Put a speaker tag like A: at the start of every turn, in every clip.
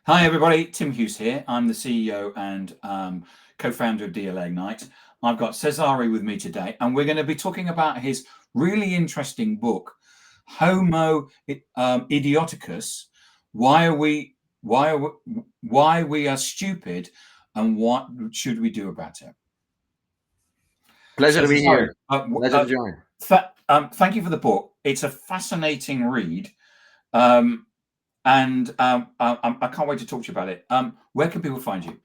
A: Hi, everybody. Tim Hughes here. I'm the CEO and co-founder of DLA Ignite. I've got Cezary with me today, and we're going to be talking about his really interesting book, Homo Idioticus: Why we are stupid, and what should we do about it?
B: Pleasure to be
A: Cezary,
B: here. Pleasure to join.
A: thank you for the book. It's a fascinating read. And I can't wait to talk to you about it. Where can people find you?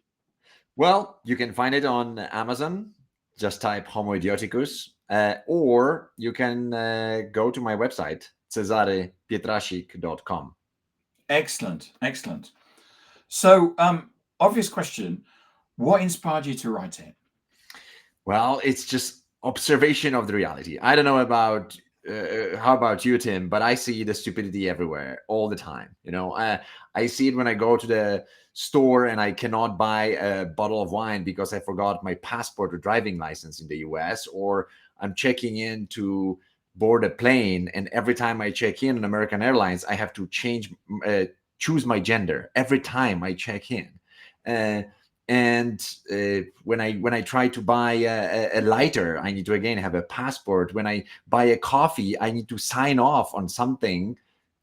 B: Well, you can find it on Amazon. Just type Homo Idioticus, or you can go to my website, cezarypietrasik.com.
A: Excellent, excellent. So, obvious question: what inspired you to write it?
B: Well, it's just observation of the reality. I don't know about how about you, Tim, but I see the stupidity everywhere all the time. I see it when I go to the store and I cannot buy a bottle of wine because I forgot my passport or driving license in the US, or I'm checking in to board a plane, and every time I check in on American Airlines, I have to choose my gender every time I check in. And when I try to buy a lighter, I need to again have a passport. When I buy a coffee, I need to sign off on something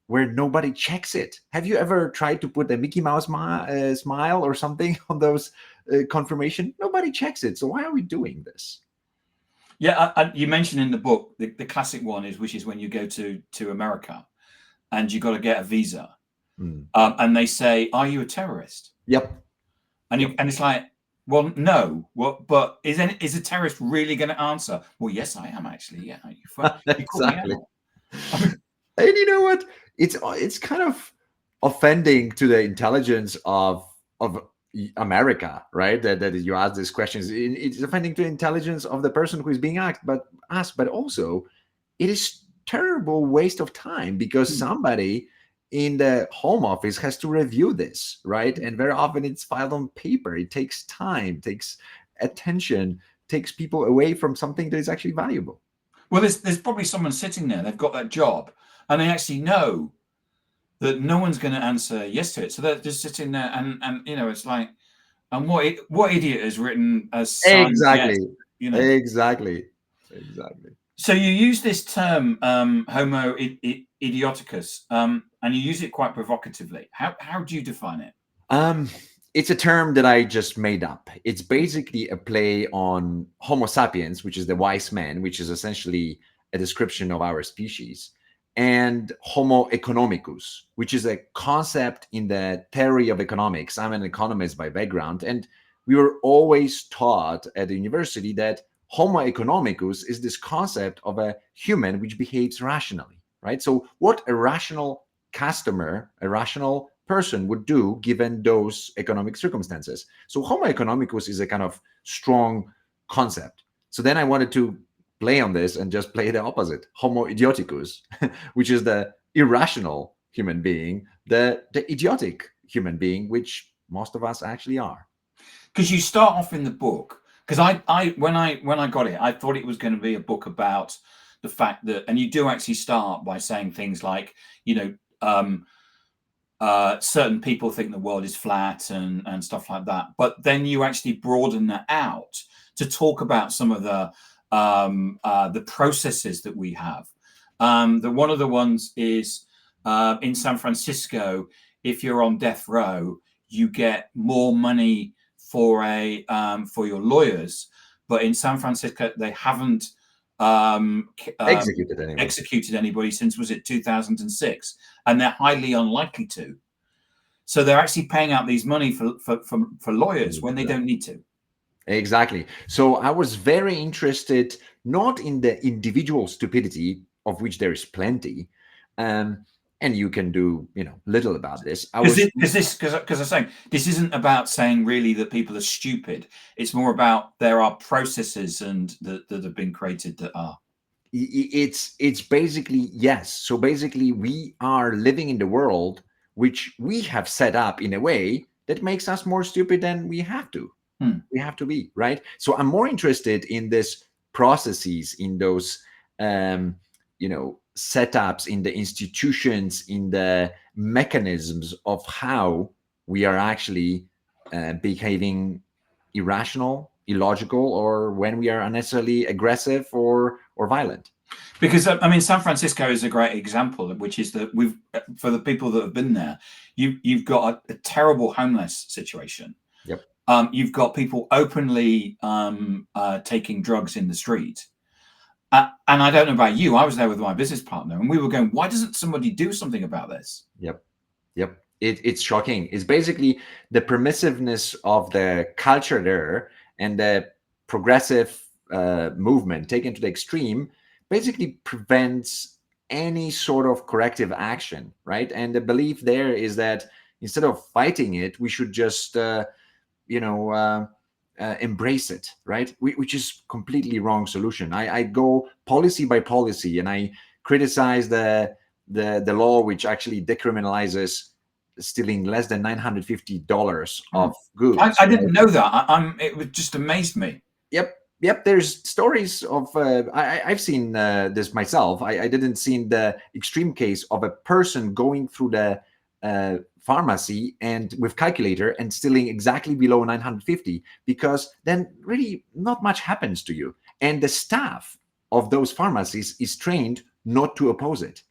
B: where nobody checks it. Have you ever tried to put a Mickey Mouse smile or something on those confirmation? Nobody checks it. So why are we doing this?
A: Yeah, you mentioned in the book the classic one which is when you go to America and you got to get a visa, and they say, "Are you a terrorist?"
B: Yep.
A: And and it's like, well, no. What? But is a terrorist really going to answer? Well, yes, I am actually. Yeah, you called me
B: Exactly.
A: out.
B: And you know what? It's kind of offending to the intelligence of America, right? That you ask these questions. It's offending to the intelligence of the person who is being asked, but also it is terrible waste of time because somebody in the home office has to review this, right? And very often it's filed on paper. It takes time, takes attention, takes people away from something that is actually valuable.
A: Well, there's probably someone sitting there. They've got that job, and they actually know that no one's going to answer yes to it. So they're just sitting there, and it's like, and what idiot has written a signed yes?
B: Exactly. Exactly.
A: So you use this term Homo Idioticus, and you use it quite provocatively. How do you define it?
B: It's a term that I just made up. It's basically a play on Homo sapiens, which is the wise man, which is essentially a description of our species, and Homo economicus, which is a concept in the theory of economics. I'm an economist by background, and we were always taught at the university that Homo economicus is this concept of a human which behaves rationally, right? So what a rational customer, a rational person would do given those economic circumstances. So Homo economicus is a kind of strong concept. So then I wanted to play on this and just play the opposite, Homo idioticus, which is the irrational human being, the idiotic human being, which most of us actually are.
A: Because you start off in the book. Because when I got it, I thought it was going to be a book about the fact that, and you do actually start by saying things like, certain people think the world is flat and stuff like that. But then you actually broaden that out to talk about some of the processes that we have. That one of the ones is in San Francisco, if you're on death row, you get more money for your lawyers. But in San Francisco, they haven't executed anybody since, was it 2006, and they're highly unlikely to. So they're actually paying out these money for lawyers when they don't need to.
B: Exactly. So I was very interested not in the individual stupidity, of which there is plenty, and you can do little about this.
A: Because I'm saying this isn't about saying really that people are stupid. It's more about there are processes and that have been created that are.
B: It's basically yes. So basically, we are living in the world which we have set up in a way that makes us more stupid than we have to. We have to be, right? So I'm more interested in this processes, in those setups, in the institutions, in the mechanisms of how we are actually behaving irrational, illogical, or when we are unnecessarily aggressive or violent.
A: Because I mean, San Francisco is a great example, which is that for the people that have been there, you've got a terrible homeless situation.
B: Yep.
A: You've got people openly taking drugs in the street. And I don't know about you, I was there with my business partner and we were going, why doesn't somebody do something about this?
B: Yep. It's shocking. It's basically the permissiveness of the culture there and the progressive movement taken to the extreme basically prevents any sort of corrective action, right? And the belief there is that instead of fighting it, we should just, embrace it, right? Which is completely wrong solution. I go policy by policy and I criticize the law which actually decriminalizes stealing less than $950 of goods.
A: I didn't know that. It just amazed me.
B: Yep. There's stories of I've seen this myself. I didn't see the extreme case of a person going through the pharmacy and with calculator and stealing exactly below 950, because then really not much happens to you. And the staff of those pharmacies is trained not to oppose it.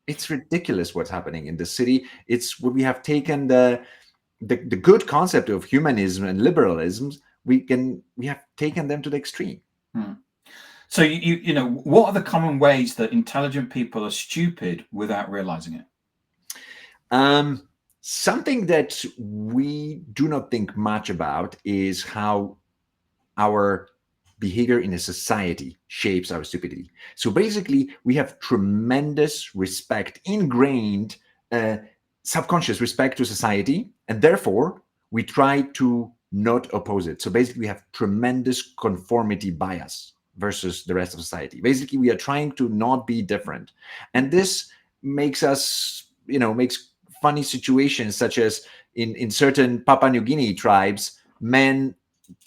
B: It's ridiculous what's happening in the city. It's what we have taken the good concept of humanism and liberalism. We have taken them to the extreme.
A: So you know, what are the common ways that intelligent people are stupid without realizing it?
B: Something that we do not think much about is how our behavior in a society shapes our stupidity. So basically, we have tremendous respect, ingrained subconscious respect to society, and therefore we try to not oppose it. So basically, we have tremendous conformity bias versus the rest of society. Basically, we are trying to not be different. And this makes us, makes funny situations, such as in certain Papua New Guinea tribes, men,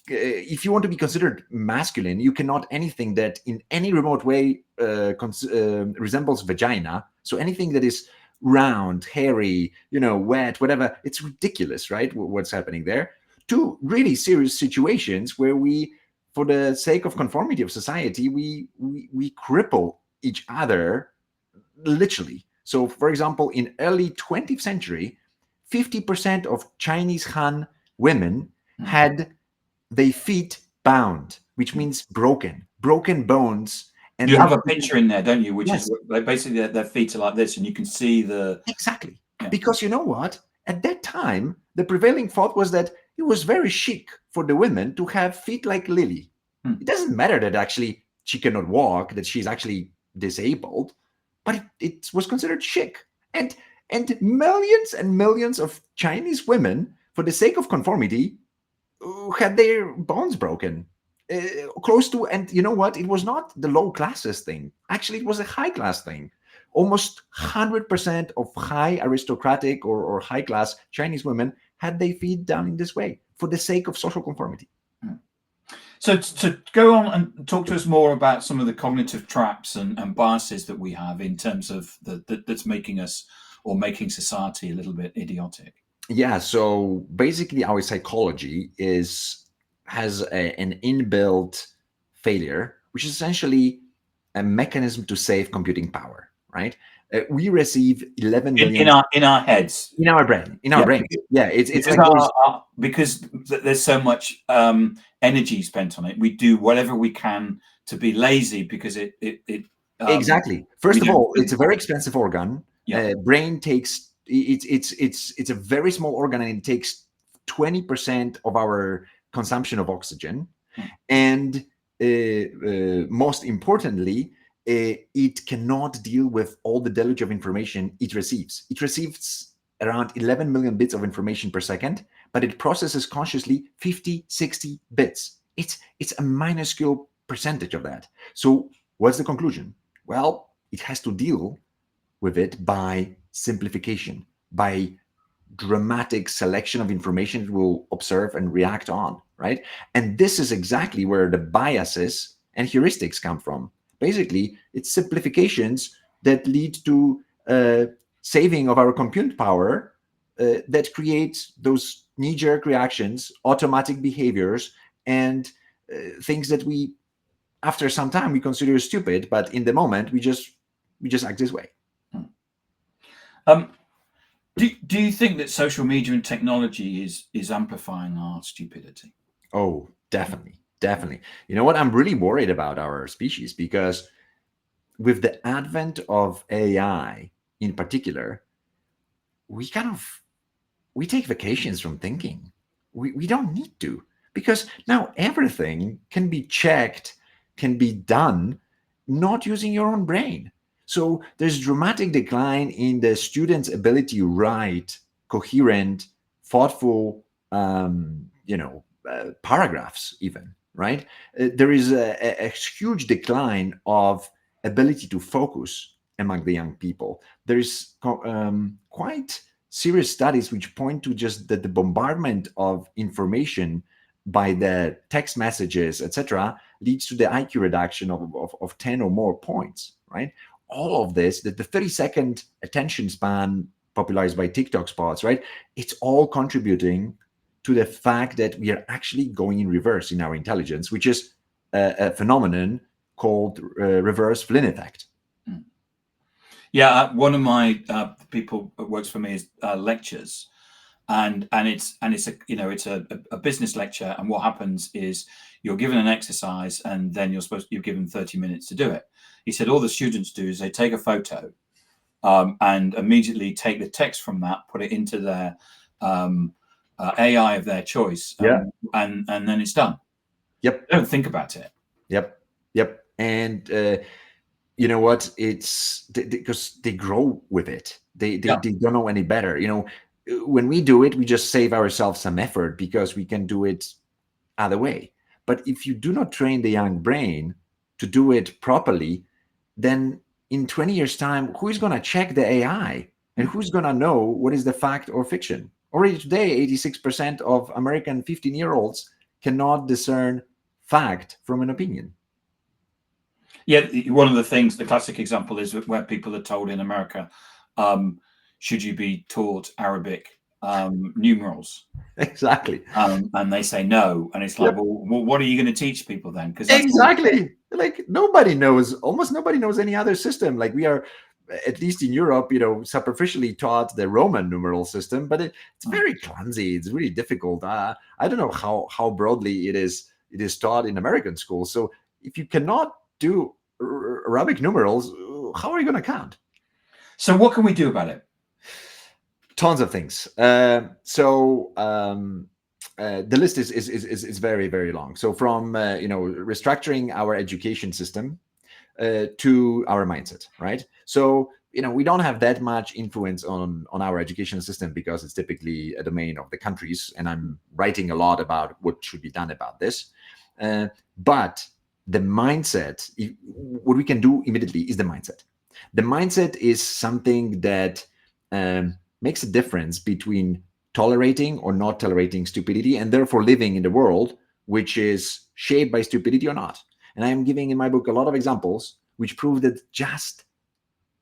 B: if you want to be considered masculine, you cannot anything that in any remote way resembles vagina. So anything that is round, hairy, wet, whatever, it's ridiculous, right? What's happening there? Two really serious situations where we, for the sake of conformity of society, we cripple each other literally. So, for example, in early 20th century, 50% of Chinese Han women had their feet bound, which means broken bones.
A: And you have a picture in there, don't you? Which
B: yes.
A: is like basically their feet are like this, and you can see the
B: exactly. Yeah. Because you know what? At that time, the prevailing thought was that it was very chic for the women to have feet like Lily. It doesn't matter that actually she cannot walk, that she's actually disabled, but it was considered chic. And millions and millions of Chinese women, for the sake of conformity, had their bones broken. Close to, and you know what? It was not the low classes thing. Actually, it was a high class thing. Almost 100% of high aristocratic or high class Chinese women had their feet done in this way for the sake of social conformity.
A: So to go on and talk to us more about some of the cognitive traps and biases that we have in terms of that's making us, or making society, a little bit idiotic.
B: Yeah, so basically our psychology has an inbuilt failure, which is essentially a mechanism to save computing power, right? We receive 11 million
A: in our heads,
B: in our brain. Yeah, it's like
A: because there's so much energy spent on it. We do whatever we can to be lazy because it
B: exactly. First of all, it's a very expensive organ.
A: Yeah.
B: Brain takes it's a very small organ, and it takes 20% of our consumption of oxygen, and most importantly, it cannot deal with all the deluge of information it receives. It receives around 11 million bits of information per second, but it processes consciously 50, 60 bits. It's a minuscule percentage of that. So what's the conclusion? Well, it has to deal with it by simplification, by dramatic selection of information it will observe and react on, right? And this is exactly where the biases and heuristics come from. Basically, it's simplifications that lead to saving of our compute power that create those knee-jerk reactions, automatic behaviors, and things that we, after some time, we consider stupid, but in the moment we just act this way.
A: Do you think that social media and technology is amplifying our stupidity?
B: Oh, definitely. You know what? I'm really worried about our species, because with the advent of AI in particular, we take vacations from thinking. We don't need to, because now everything can be checked, can be done, not using your own brain. So there's dramatic decline in the student's ability to write coherent, thoughtful, paragraphs even, right? There is a huge decline of ability to focus among the young people. There's quite serious studies which point to just that the bombardment of information by the text messages, etc., leads to the IQ reduction of 10 or more points, right? All of this, that the 30-second attention span popularized by TikTok spots, right? It's all contributing to the fact that we are actually going in reverse in our intelligence, which is a phenomenon called reverse Flynn effect.
A: Yeah, one of my people that works for me is lectures, and it's a business lecture, and what happens is you're given an exercise, and then you're given 30 minutes to do it. He said all the students do is they take a photo and immediately take the text from that, put it into their AI of their choice, and then it's done.
B: Yep.
A: They don't think about it.
B: Yep. And you know what? It's because they grow with it. They don't know any better. When we do it, we just save ourselves some effort because we can do it other way. But if you do not train the young brain to do it properly, then in 20 years' time, who is going to check the AI? And who's going to know what is the fact or fiction? Already today, 86% of American 15-year-olds cannot discern fact from an opinion.
A: Yeah, one of the things, the classic example is where people are told in America, should you be taught Arabic numerals?
B: Exactly.
A: And they say no. And it's like, well, what are you going to teach people then? Because
B: exactly. Like almost nobody knows any other system. Like we are, at least in Europe, superficially taught the Roman numeral system, but it's very clumsy. It's really difficult. I don't know how broadly it is taught in American schools. So if you cannot do Arabic numerals, how are you going to count?
A: So what can we do about it?
B: Tons of things. The list is very, very long. So from restructuring our education system to our mindset, right? So we don't have that much influence on our education system because it's typically a domain of the countries, and I'm writing a lot about what should be done about this. But the mindset, what we can do immediately is the mindset. The mindset is something that makes a difference between tolerating or not tolerating stupidity, and therefore living in the world which is shaped by stupidity or not. And I am giving in my book a lot of examples which prove that just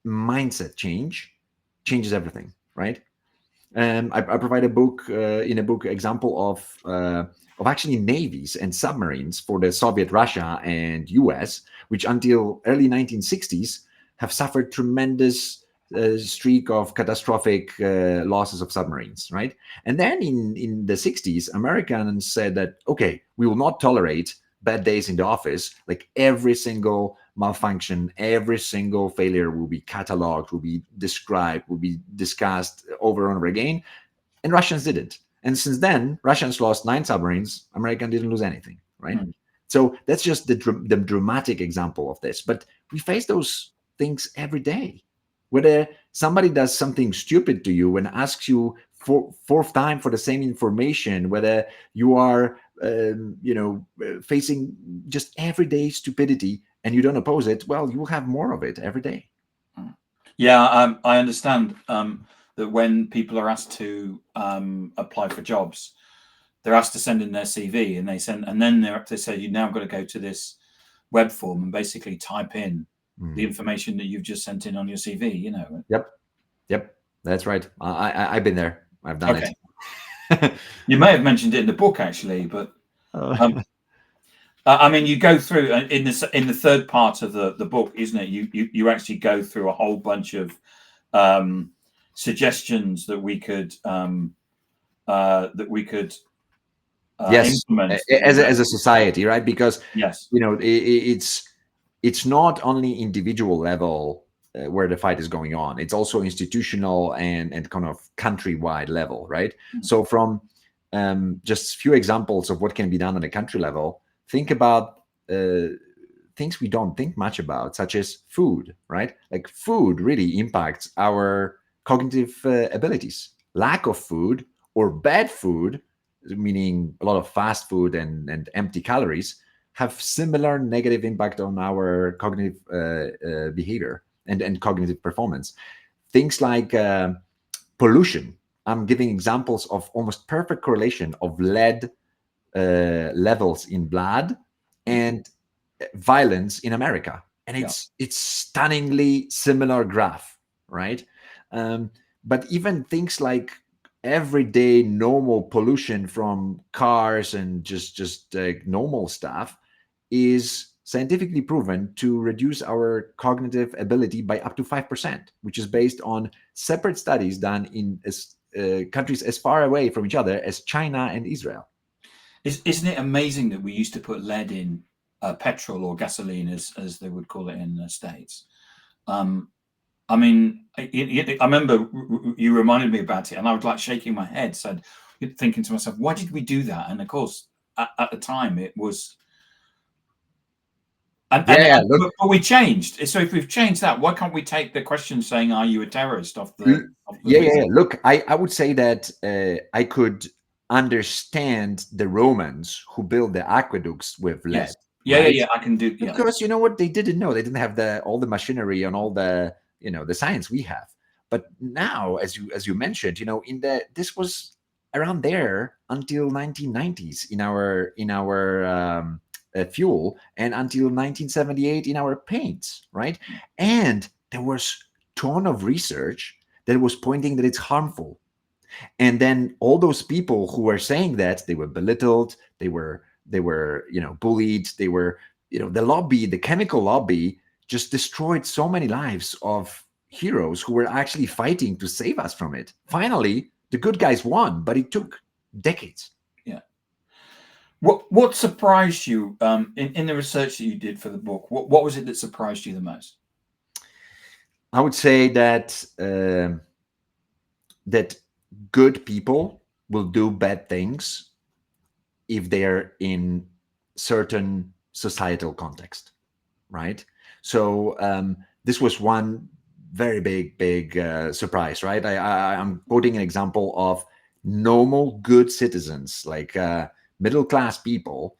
B: mindset changes everything, right? And I provide in a book example of actually navies and submarines for the Soviet Russia and US, which until early 1960s have suffered tremendous streak of catastrophic losses of submarines, right? And then in the 60s, Americans said that, okay, we will not tolerate bad days in the office. Like every single malfunction, every single failure will be cataloged, will be described, will be discussed over and over again. And Russians didn't. And since then, Russians lost 9 submarines. Americans didn't lose anything, right? So that's just the dramatic example of this. But we face those things every day. Whether somebody does something stupid to you and asks you fourth time for the same information, whether you are, facing just everyday stupidity and you don't oppose it, well, you will have more of it every day.
A: Yeah, I understand that when people are asked to apply for jobs, they're asked to send in their CV, and then they say you now got to go to this web form and basically type in the information that you've just sent in on your CV.
B: Yep, that's right. I've been there. I've done
A: Okay.
B: it.
A: You may have mentioned it in the book, actually, but I mean, you go through in the third part of the book, isn't it? You actually go through a whole bunch of suggestions that we could
B: yes,
A: implement
B: as a society, right? Because
A: yes,
B: it's not only individual level where the fight is going on. It's also institutional and kind of countrywide level, right? So from just a few examples of what can be done on a country level, think about things we don't think much about, such as food, right? Like food really impacts our cognitive abilities. Lack of food or bad food, meaning a lot of fast food and empty calories, have similar negative impact on our cognitive behavior and cognitive performance. Things like pollution. I'm giving examples of almost perfect correlation of lead levels in blood and violence in America, and it's stunningly similar graph, right? But even things like everyday normal pollution from cars and just normal stuff is scientifically proven to reduce our cognitive ability by up to 5%, which is based on separate studies done in countries as far away from each other as China and Israel.
A: Isn't it amazing that we used to put lead in petrol or gasoline, as they would call it in the States? I mean, I remember you reminded me about it, and I was like shaking my head, said, thinking to myself, why did we do that? And of course, at the time, it was. But we changed. So if we've changed that, why can't we take the question saying, "Are you a terrorist?" off the
B: yeah. Look, I would say that I could understand the Romans who built the aqueducts with lead.
A: Yes. Yeah. I can do.
B: Yeah. Because you know what they didn't know, they didn't have all the machinery and all the the science we have. But now, as you mentioned, this was around there until 1990s in our fuel, and until 1978 in our paints, right? And there was ton of research that was pointing that it's harmful. And then all those people who were saying that, they were belittled, they were bullied, they were the lobby, the chemical lobby, just destroyed so many lives of heroes who were actually fighting to save us from it. Finally, the good guys won, but it took decades.
A: Yeah. What surprised you in the research that you did for the book? What was it that surprised you the most?
B: I would say that that good people will do bad things if they're in certain societal context, right? So this was one very big surprise, right? I'm quoting an example of normal good citizens, like middle-class people,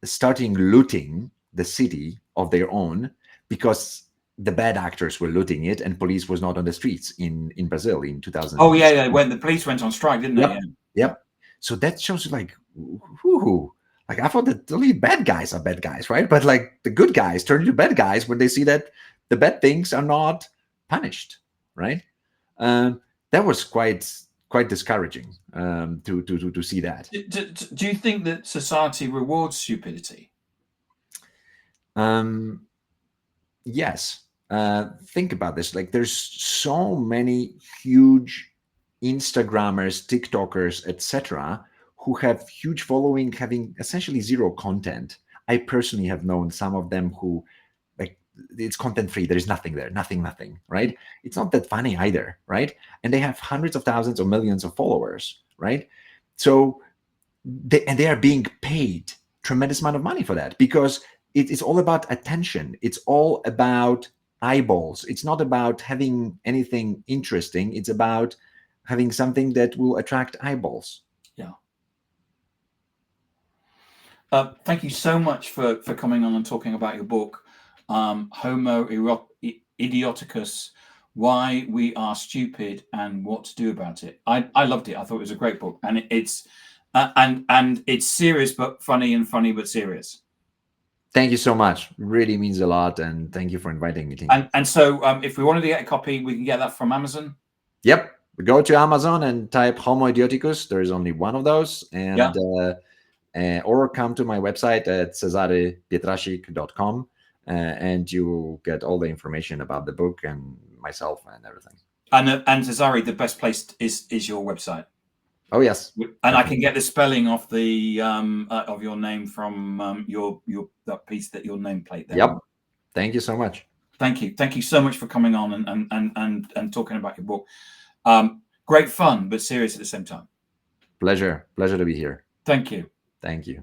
B: starting looting the city of their own because the bad actors were looting it and police was not on the streets in Brazil in 2000.
A: Oh yeah, when the police went on strike, didn't they?
B: Yep. So that shows you like, whoo, like I thought that only bad guys are bad guys, right? But like the good guys turn into bad guys when they see that the bad things are not punished, right? That was quite discouraging to see that.
A: Do you think that society rewards stupidity?
B: Yes. Think about this. Like, there's so many huge Instagrammers, TikTokers, etc., who have huge following, having essentially zero content. I personally have known some of them who, like, it's content free. There is nothing there, nothing, right? It's not that funny either, right? And they have hundreds of thousands or millions of followers, right? So they are being paid tremendous amount of money for that, because it's all about attention. It's all about eyeballs. It's not about having anything interesting. It's about having something that will attract eyeballs.
A: Yeah. Thank you so much for coming on and talking about your book, Homo Idioticus: Why We Are Stupid and What to Do About It. I loved it. I thought it was a great book, and it's serious but funny, and funny but serious.
B: Thank you so much. Really means a lot, and thank you for inviting me.
A: And so, if we wanted to get a copy, we can get that from Amazon.
B: Yep. Go to Amazon and type Homo Idioticus. There is only one of those, and or come to my website at cezarypietrasik.com, and you get all the information about the book and myself and everything.
A: And Cezary, the best place is your website.
B: Oh yes,
A: and I can get the spelling of the of your name from your that piece, that your nameplate there.
B: Yep. Thank you so much.
A: Thank you so much for coming on and talking about your book. Great fun, but serious at the same time.
B: Pleasure to be here.
A: Thank you.
B: Thank you.